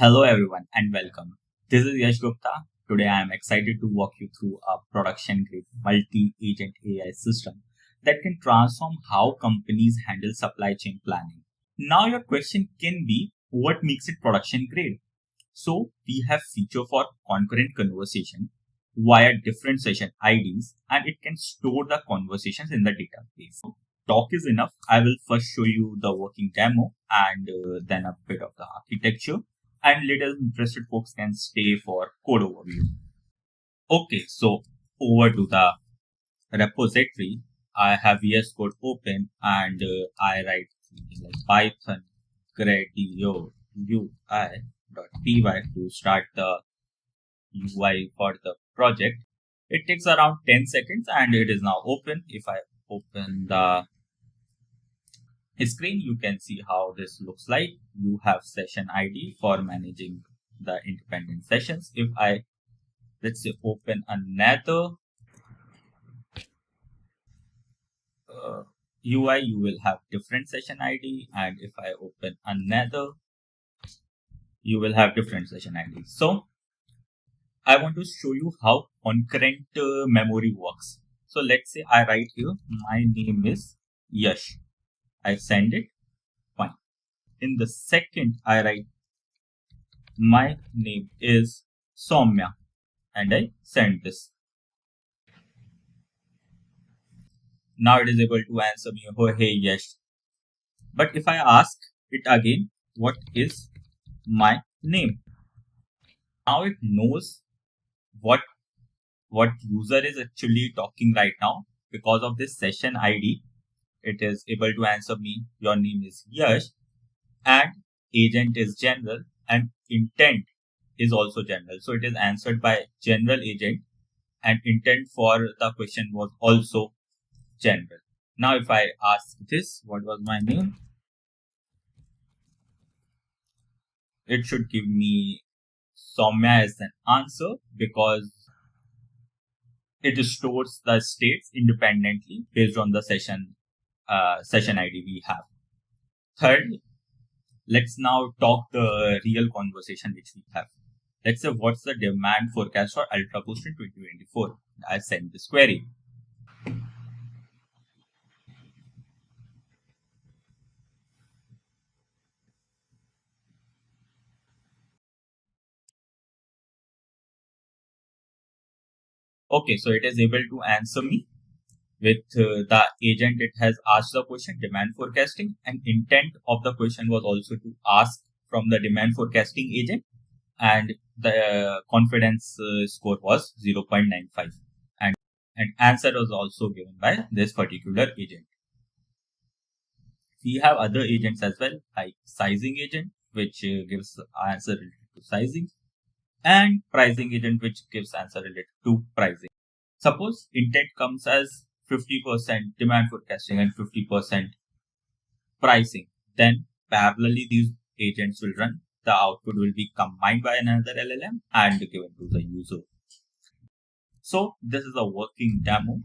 Hello everyone and welcome. This is Yash Gupta. Today I am excited to walk you through a production grade multi-agent AI system that can transform how companies handle supply chain planning. Now your question can be what makes it production grade? So we have feature for concurrent conversation via different session IDs and it can store the conversations in the database. Talk is enough. I will first show you the working demo and then a bit of the architecture and later interested folks can stay for code overview. Okay, so over to the repository. I have VS Code open and I write something like Python Gradio UI.py to start the UI for the project. It takes around 10 seconds and it is now open. If I open the screen, you can see how this looks like. You have session ID for managing the independent sessions. If I, let's say, open another UI, you will have different session ID. And if I open another, you will have different session ID. So I want to show you how concurrent memory works. So let's say I write here, my name is Yash. I send it, fine. In the second, I write, my name is Soumya, and I send this. Now it is able to answer me, oh hey Yash. But if I ask it again, what is my name? Now it knows what user is actually talking right now. Because of this session ID, it is able to answer me, your name is Yash, and agent is general, and intent is also general. So it is answered by general agent, and intent for the question was also general. Now if I ask this, what was my name? It should give me Soumya as an answer because it stores the states independently based on the session ID we have. Third, let's now talk the real conversation which we have. Let's say what's the demand forecast for Ultra Boost in 2024? I send this query. Okay, so it is able to answer me with the agent. It has asked the question demand forecasting, and intent of the question was also to ask from the demand forecasting agent, and the confidence score was 0.95, and answer was also given by this particular agent. We have other agents as well, like sizing agent, which gives answer related to sizing, and pricing agent, which gives answer related to pricing. Suppose intent comes as 50% demand forecasting and 50% pricing, then parallelly these agents will run. The output will be combined by another LLM and given to the user. So this is a working demo.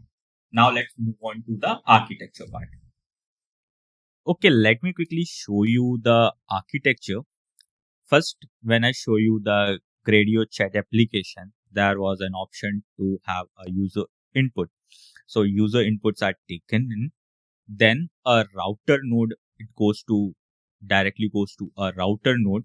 Now let's move on to the architecture part. Okay, let me quickly show you the architecture. First, when I show you the Gradio chat application, there was an option to have a user input. So user inputs are taken in, then a router node, it directly goes to a router node.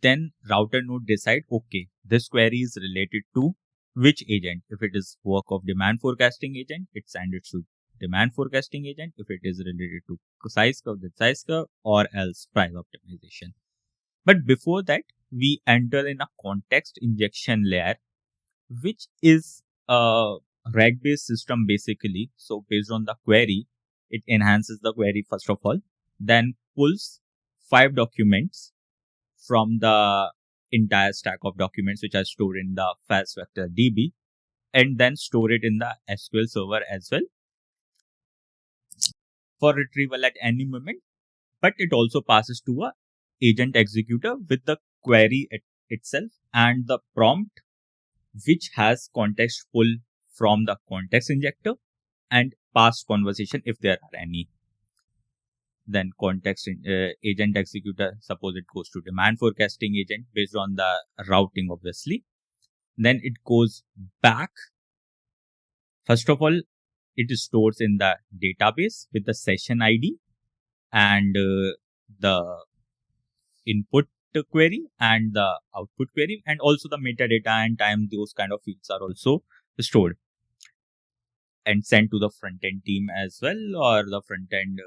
Then router node decide, okay, this query is related to which agent. If it is work of demand forecasting agent, it sends it to demand forecasting agent. If it is related to size curve, then size curve, or else price optimization. But before that, we enter in a context injection layer, which is a RAG-based system basically. So based on the query, it enhances the query first of all, then pulls 5 documents from the entire stack of documents which are stored in the FAISS vector DB, and then store it in the SQL server as well for retrieval at any moment. But it also passes to a agent executor with the query itself and the prompt, which has context pull from the context injector and past conversation if there are any. Then context agent executor, suppose it goes to demand forecasting agent based on the routing, obviously. Then it goes back. First of all, it stores in the database with the session ID and the input query and the output query, and also the metadata and time. Those kind of fields are also stored and sent to the front end team as well, or the front end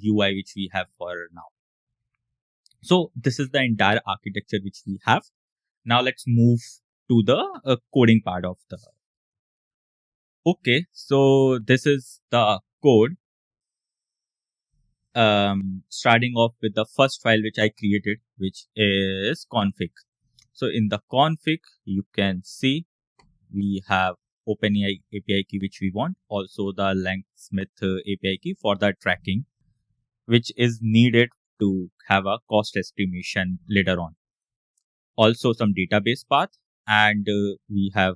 UI which we have for now. So this is the entire architecture which we have. Now let's move to the coding part of the. Okay, so this is the code. Starting off with the first file which I created, which is config. So in the config, you can see we have OpenAI API key which we want, also the LangSmith API key for the tracking, which is needed to have a cost estimation later on. Also some database path, and we have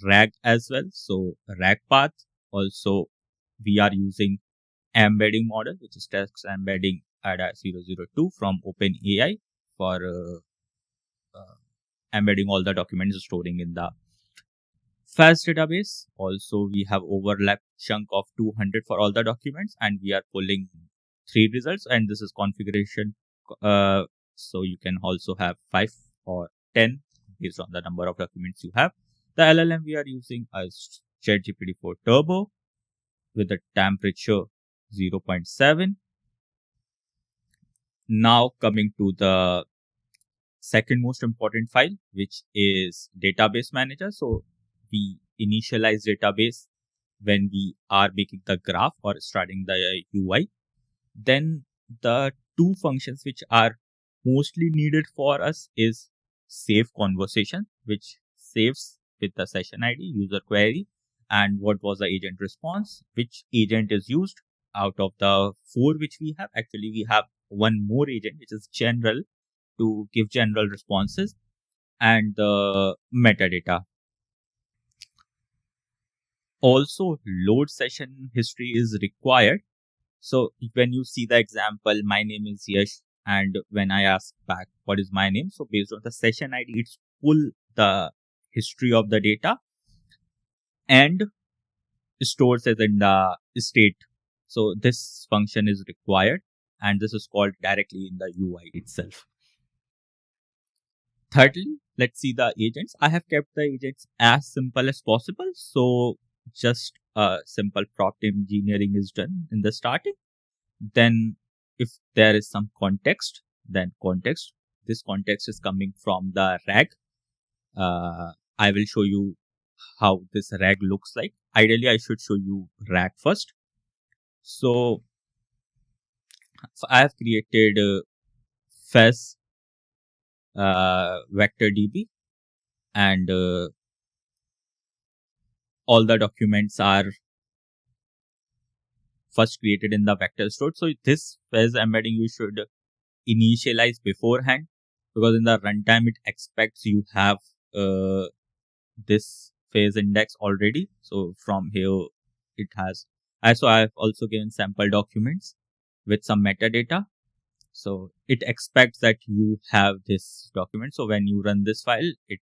RAG as well. So RAG path, also we are using embedding model, which is text embedding ADA 002 from OpenAI for embedding all the documents storing in the FAISS database. Also, we have overlap chunk of 200 for all the documents, and we are pulling 3 results, and this is configuration. So you can also have 5 or 10 based on the number of documents you have. The LLM we are using is GPT-4 Turbo with the temperature 0.7. Now coming to the second most important file, which is database manager. So we initialize database when we are making the graph or starting the UI. Then the 2 functions which are mostly needed for us is save conversation, which saves with the session ID, user query, and what was the agent response, which agent is used. Out of the 4 which we have, actually we have one more agent which is general to give general responses, and the metadata. Also load session history is required. So when you see the example, my name is Yash, and when I ask back what is my name, so based on the session ID, it's pull the history of the data and stores it in the state. So this function is required, and this is called directly in the UI itself. Thirdly, let's see the agents. I have kept the agents as simple as possible. So just a simple prompt engineering is done in the starting. Then if there is some context, then context. This context is coming from the RAG. I will show you how this RAG looks like. Ideally, I should show you RAG first. So I have created FAISS vector DB, and all the documents are first created in the vector store. So this FAISS embedding you should initialize beforehand, because in the runtime it expects you have this phase index already. So from here it has. So I have also given sample documents with some metadata. So it expects that you have this document. So when you run this file, it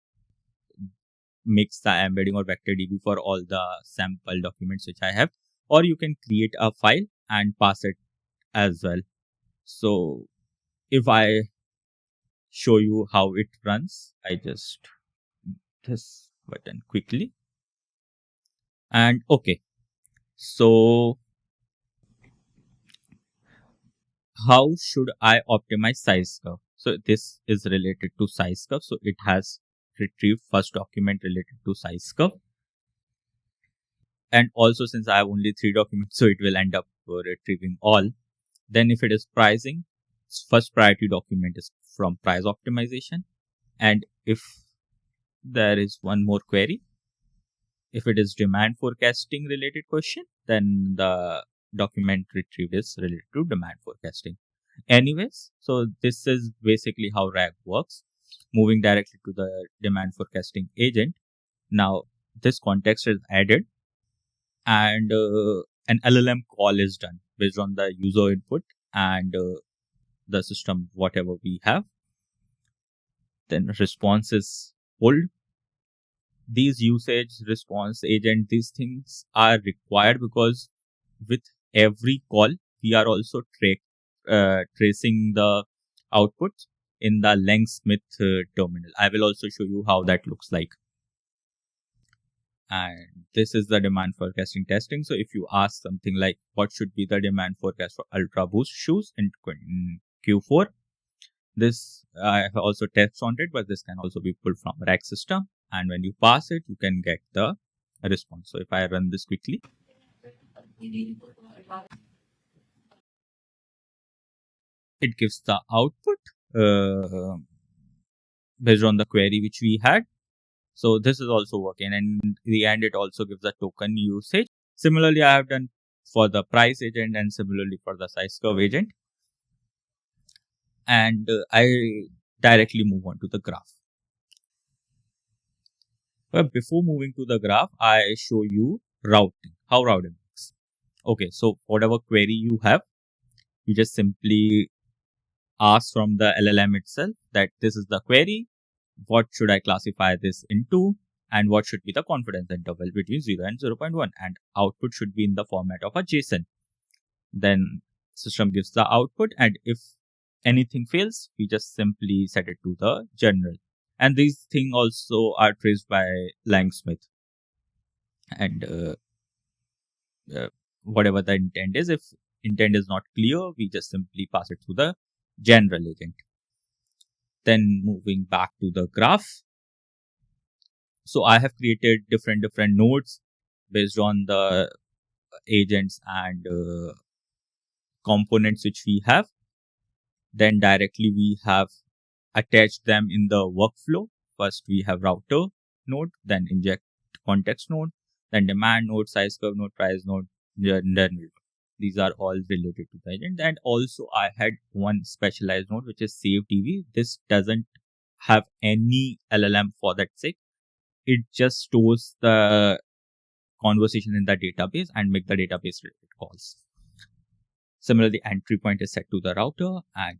makes the embedding or vector DB for all the sample documents which I have. Or you can create a file and pass it as well. So if I show you how it runs, I just this button quickly. And okay, so how should I optimize size curve? So this is related to size curve. So it has retrieved first document related to size curve. And also since I have only 3 documents, so it will end up retrieving all. Then if it is pricing, first priority document is from price optimization. And if there is one more query, if it is demand forecasting related question, then the document retrieved is related to demand forecasting. Anyways, so this is basically how RAG works. Moving directly to the demand forecasting agent. Now this context is added, and an LLM call is done based on the user input. and the system whatever we have. Then response is pulled. These usage response agent, these things are required because with every call we are also tracing the output in the LangSmith terminal. I will also show you how that looks like. And this is the demand forecasting testing. So if you ask something like what should be the demand forecast for Ultra Boost shoes in Q4, this I have also tests on it, but this can also be pulled from rack system. And when you pass it, you can get the response. So if I run this quickly, it gives the output based on the query which we had. So this is also working, and in the end it also gives a token usage. Similarly, I have done for the price agent and similarly for the size curve agent. And I directly move on to the graph. But before moving to the graph, I show you routing, how routing works. Okay, so whatever query you have, you just simply ask from the LLM itself that this is the query, what should I classify this into, and what should be the confidence interval between 0 and 0.1, and output should be in the format of a JSON. Then system gives the output, and if anything fails, we just simply set it to the general. And these things also are traced by LangSmith. And whatever the intent is, if intent is not clear, we just simply pass it to the general agent. Then moving back to the graph. So I have created different nodes based on the agents and components which we have. Then directly we have attached them in the workflow. First we have router node, then inject context node, then demand node, size curve node, price node, general. These are all related to the agent. And also I had one specialized node which is save TV. This doesn't have any LLM for that sake. It just stores the conversation in the database and make the database related calls. Similarly, entry point is set to the router and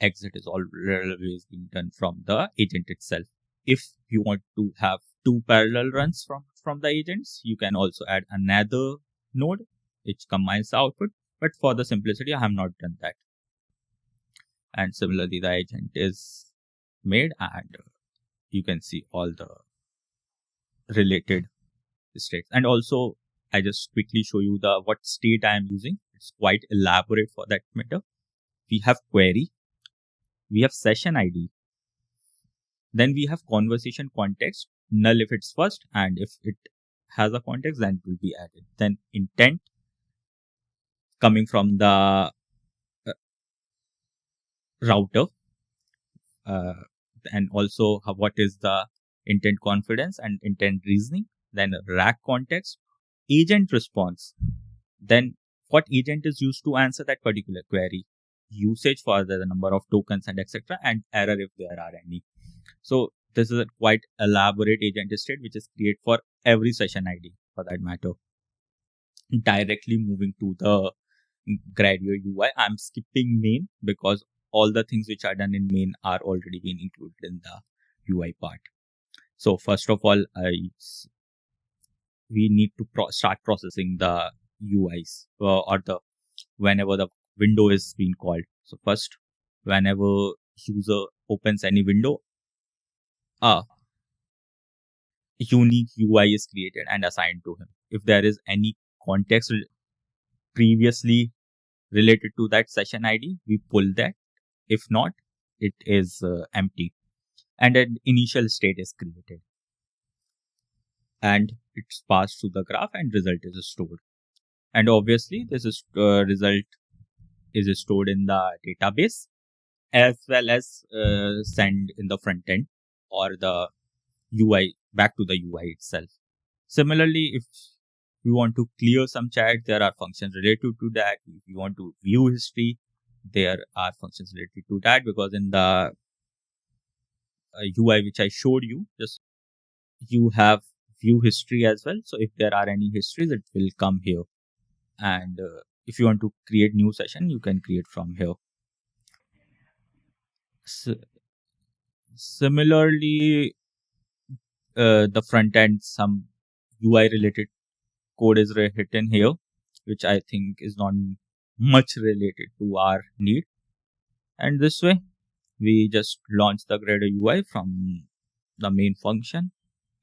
exit is always being done from the agent itself. If you want to have two parallel runs from the agents, you can also add another node which combines the output. But for the simplicity, I have not done that. And similarly, the agent is made and you can see all the related states. And also, I just quickly show you the what state I am using. It's quite elaborate for that matter. We have query, we have session ID, then we have conversation context, null if it's first, and if it has a context, then it will be added. Then intent coming from the router, and also what is the intent confidence and intent reasoning. Then rack context, agent response, then what agent is used to answer that particular query, usage for the number of tokens and etc., and error if there are any. So this is a quite elaborate agent state which is created for every session ID for that matter. Directly moving to the Gradio UI, I'm skipping main because all the things which are done in main are already been included in the UI part. So first of all, we need to start processing the UIs or the whenever the window is being called. So first, whenever user opens any window, a unique UI is created and assigned to him. If there is any context previously related to that session ID, we pull that. If not, it is empty. And an initial state is created. And it's passed to the graph and result is stored. And obviously, this is result is stored in the database as well as sent in the front end or the UI back to the UI itself. Similarly, if we want to clear some chat, there are functions related to that. If you want to view history, there are functions related to that, because in the UI which I showed you, just you have view history as well. So if there are any histories, it will come here. And if you want to create new session, you can create from here. Similarly, the front end, some UI related code is written here, which I think is not much related to our need. And this way, we just launch the Gradio UI from the main function,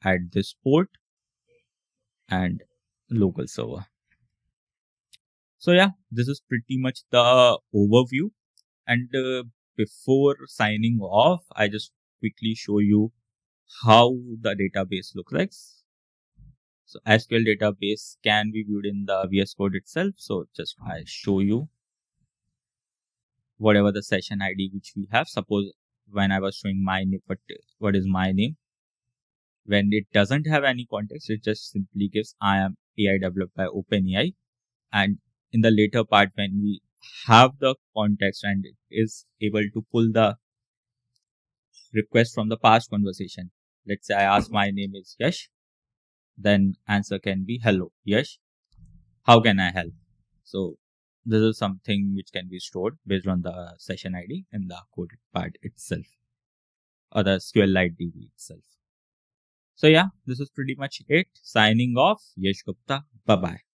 add this port and local server. So yeah, this is pretty much the overview. And before signing off, I just quickly show you how the database looks like. So SQL database can be viewed in the VS Code itself. So just I show you whatever the session ID which we have. Suppose when I was showing my name, but what is my name? When it doesn't have any context, it just simply gives I am AI developed by OpenAI. And in the later part, when we have the context and it is able to pull the request from the past conversation. Let's say I ask my name is Yash, then answer can be hello Yash, how can I help? So this is something which can be stored based on the session ID in the code part itself or the SQLite DB itself. So yeah, this is pretty much it. Signing off, Yash Gupta. Bye bye.